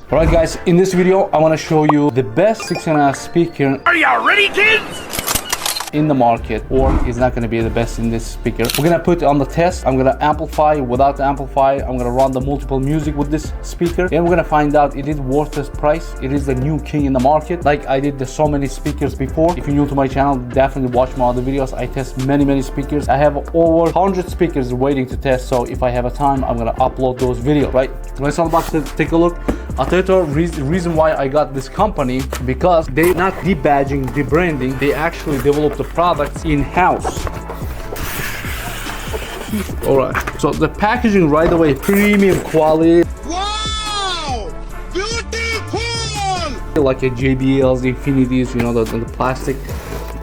Alright guys, in this video I want to show you the best 6.5 speaker. Are you ready, kids? In the market, or is not going to be the best in this speaker. We're going to put it on the test. I'm going to amplify without the amplifier. I'm going to run the multiple music with this speaker, and we're going to find out it is worth this price. It is the new king in the market, like I did so many speakers before. If you're new to my channel, definitely watch my other videos. I test many speakers. I have over 100 speakers waiting to test, so if I have a time, I'm going to upload those videos. Right, let's all about to take a look. Atoto, reason why I got this company, because they not debadging, debranding, they actually develop the products in-house. Alright, so the packaging right away, premium quality. Wow! Beautiful! Like a JBL's, Infinities, you know, the plastic.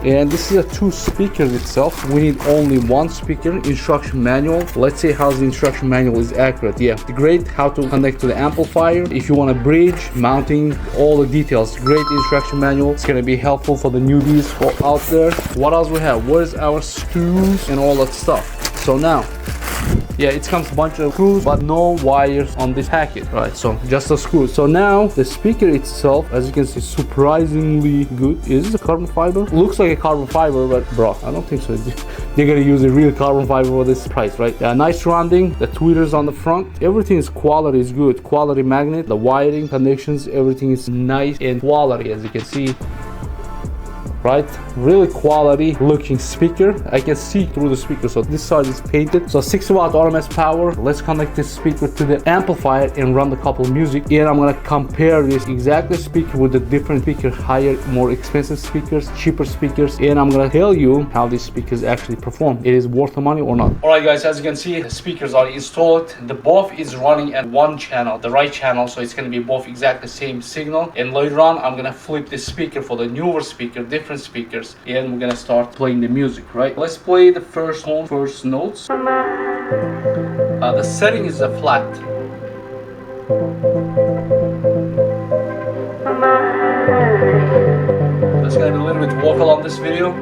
And this is a 2 speakers itself. We need only 1 speaker. Instruction manual. Let's see how the instruction manual is accurate. Yeah, great. How to connect to the amplifier. If you want a bridge, mounting, all the details. Great instruction manual. It's gonna be helpful for the newbies out there. What else we have? Where's our screws and all that stuff? So now, yeah, it comes a bunch of screws, but no wires on this packet, right? So just the screws. So now the speaker itself, as you can see, surprisingly good. Is this a carbon fiber? Looks like a carbon fiber, but bro, I don't think so. They're gonna use a real carbon fiber for this price, right? Nice rounding, the tweeters on the front. Everything is quality, is good. Quality magnet, the wiring connections, everything is nice and quality, as you can see. Right, really quality looking speaker. I can see through the speaker, so this side is painted. So 6-watt RMS power. Let's connect this speaker to the amplifier and run the couple music, and I'm gonna compare this exact speaker with the different speaker, higher, more expensive speakers, cheaper speakers, and I'm gonna tell you how these speakers actually perform. It is worth the money or not. All right guys, as you can see, the speakers are installed. The both is running at one channel, the right channel, so it's gonna be both exactly same signal. And later on, I'm gonna flip this speaker for the newer speaker, different speakers, and we're gonna start playing the music. Right, let's play the first tone, first notes. The setting is a flat. There's gonna be a little bit vocal on this video.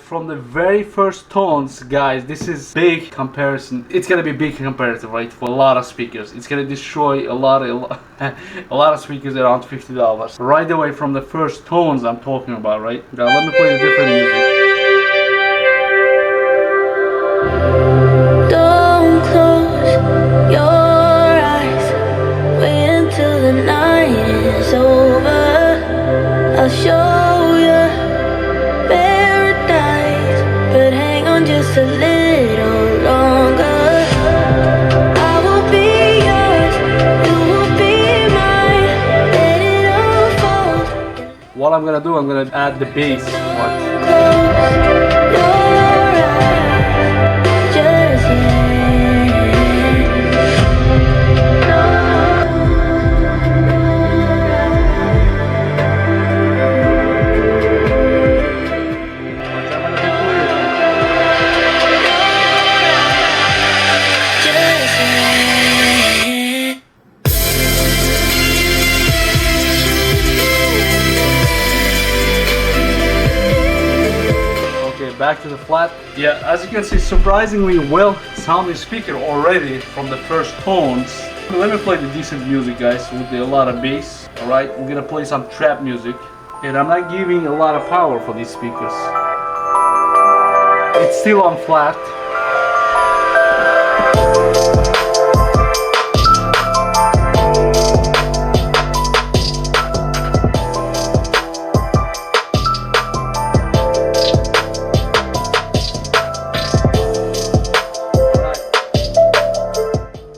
From the very first tones, guys, this is big comparison. It's gonna be big comparative, right, for a lot of speakers. It's gonna destroy a lot of speakers around $50 right away from the first tones I'm talking about. Right now, let me play the different music. Don't close your eyes. Wait until the night is over. I'll show you just a little longer. I will be yours, you will be mine. Let it unfold. What I'm gonna do, I'm gonna add the bass. Back to the flat. Yeah, as you can see, surprisingly well sounding speaker already from the first tones. Let me play the decent music, guys, with a lot of bass. All right, I'm gonna play some trap music, and I'm not giving a lot of power for these speakers. It's still on flat.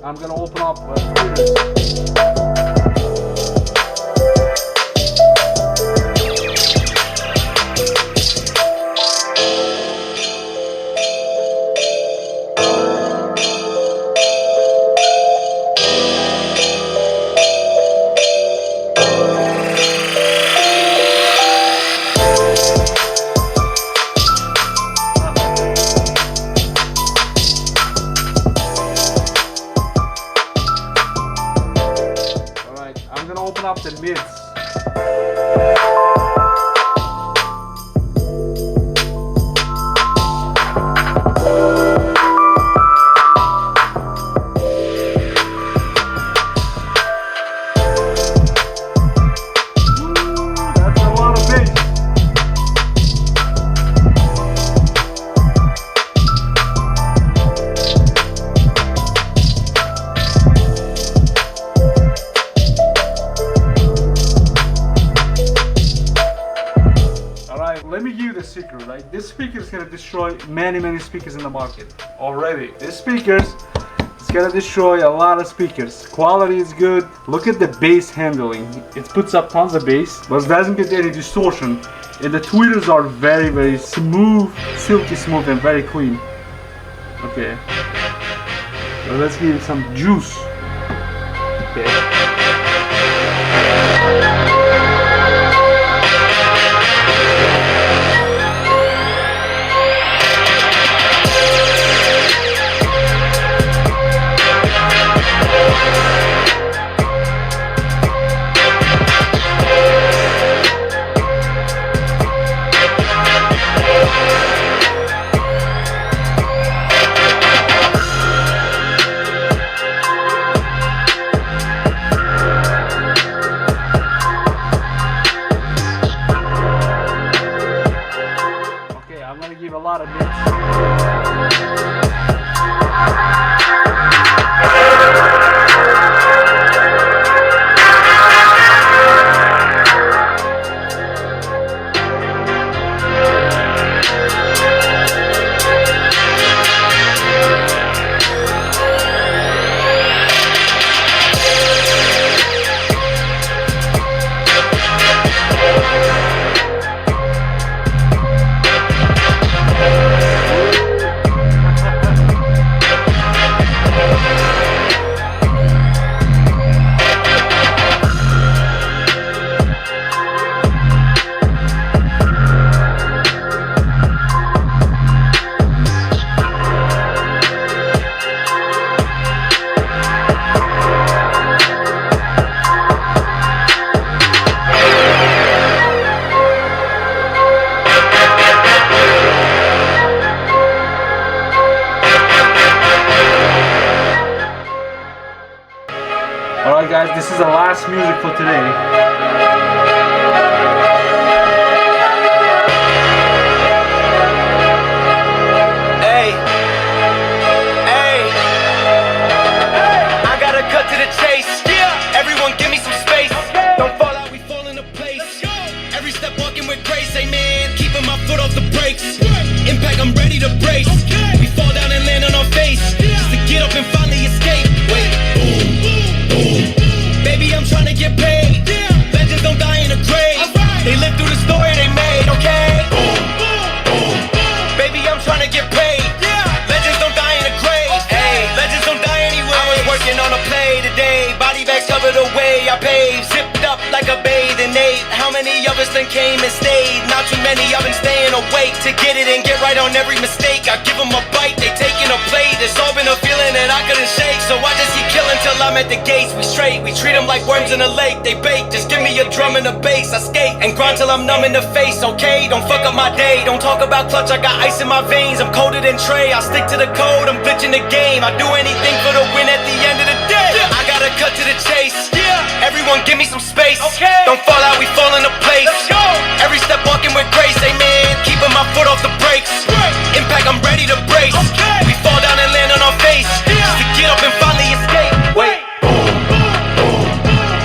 I'm gonna open up tweeters. I'm gonna open up the mids. Let me give you the secret, right? This speaker is gonna destroy many speakers in the market already. This speaker is gonna destroy a lot of speakers. Quality is good. Look at the bass handling. It puts up tons of bass, but it doesn't get any distortion. And the tweeters are very smooth, silky smooth, and very clean. Okay. So let's give it some juice. Okay. Give a lot of mix. Alright guys, this is the last music for today. Hey, I gotta cut to the chase. Everyone give me some space. Don't fall out, we fall into place. Every step walking with grace, amen. Keeping my foot off the brakes. Impact, I'm ready to brace. We fall down and land on our face. Just to get up and finally escape. Wait, baby, I'm trying to get paid. Legends don't die in a grave. They live through the story they made, okay? Baby, I'm trying to get paid. Legends don't die in a grave. Hey, legends don't die anyway. I was working on a play today. Body bags covered away. I paved, zipped up like a bathing ape. How many of us then came and stayed? Not too many, I've been staying awake to get it and get right on every mistake. I give them a bite, they taking a plate. It's all been a feeling that I couldn't shake. So I just keep killing till I'm at the gates. We straight, we treat them like worms in a lake. They bake, just give me a drum and a bass. I skate and grind till I'm numb in the face, okay? Don't fuck up my day, don't talk about clutch. I got ice in my veins, I'm colder than Trey. I stick to the code, I'm glitching the game. I do anything for the win at the end of the day. I gotta cut to the chase. Everyone give me some space. Don't fall out, we fall into place. Every step walking with grace, amen. Keeping my foot off the brakes. Impact, I'm ready to brace. We fall down and land on our face. Just to get up and finally escape. Wait,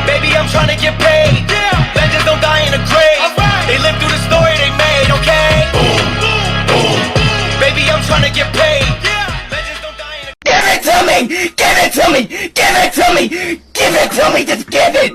baby, I'm trying to get paid. Legends don't die in a grave. They live through the story they made, okay? Baby, I'm trying to get paid. Legends don't die in a Give it to me! Give it to me! Give it to me! Give it to me! Just give it!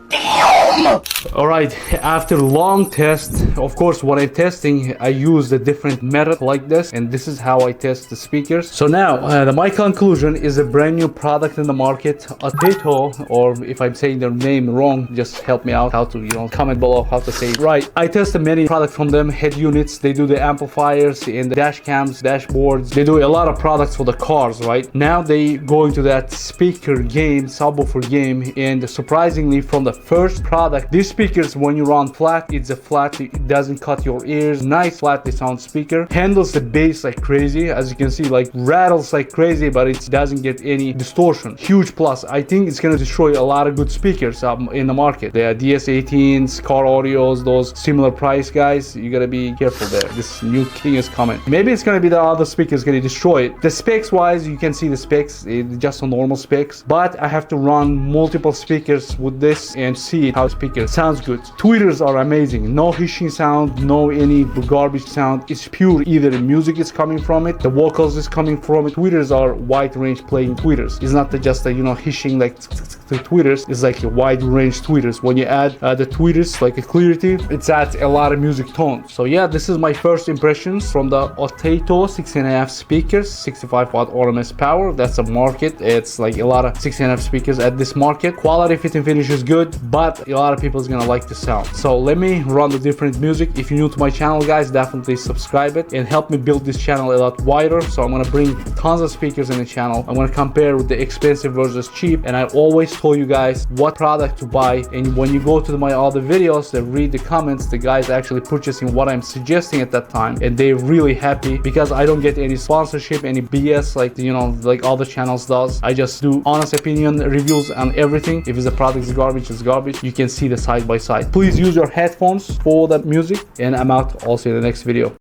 Damn! All right, after long test, of course, when I'm testing, I use a different method like this, and this is how I test the speakers. So now, my conclusion is a brand new product in the market, Atoto, or if I'm saying their name wrong, just help me out how to, comment below how to say it right. I tested many products from them, head units, they do the amplifiers and the dash cams, dashboards, they do a lot of products for the cars, right? Now they go into that speaker game, subwoofer game, and surprisingly from the first product, these speakers, when you run flat, it's a flat, it doesn't cut your ears, nice flatly sound speaker, handles the bass like crazy, as you can see, like rattles like crazy, but it doesn't get any distortion. Huge plus. I think it's gonna destroy a lot of good speakers in the market. The DS18s, car audios, those similar price guys, you gotta be careful there. This new king is coming. Maybe it's gonna be the other speakers gonna destroy it. The specs wise, you can see the specs, it's just a normal specs, but I have to run multiple speakers with this and see how speaker sounds good. Tweeters are amazing. No hissing sound, no any garbage sound. It's pure, either the music is coming from it, the vocals is coming from it. Tweeters are wide range playing tweeters. It's not just a, hissing like the tweeters. It's like a wide range tweeters. When you add the tweeters, like a clarity, it adds a lot of music tones. So yeah, this is my first impressions from the Atoto 6.5 speakers, 65 watt RMS power. That's a market. It's like a lot of 6.5 speakers at this market. Quality, fit and finish is good, but a lot of people is gonna like the sound. So let me run the different music. If you're new to my channel, guys, definitely subscribe it and help me build this channel a lot wider. So I'm gonna bring tons of speakers in the channel. I'm gonna compare with the expensive versus cheap, and I always tell you guys what product to buy. And when you go to my other videos, they read the comments, the guys actually purchasing what I'm suggesting at that time, and they're really happy because I don't get any sponsorship, any BS like like other channels does. I just do honest opinion reviews on everything. If the product is garbage, it's garbage. You can see the side by side. Please use your headphones for the music, and I'm out. I'll see you in the next video.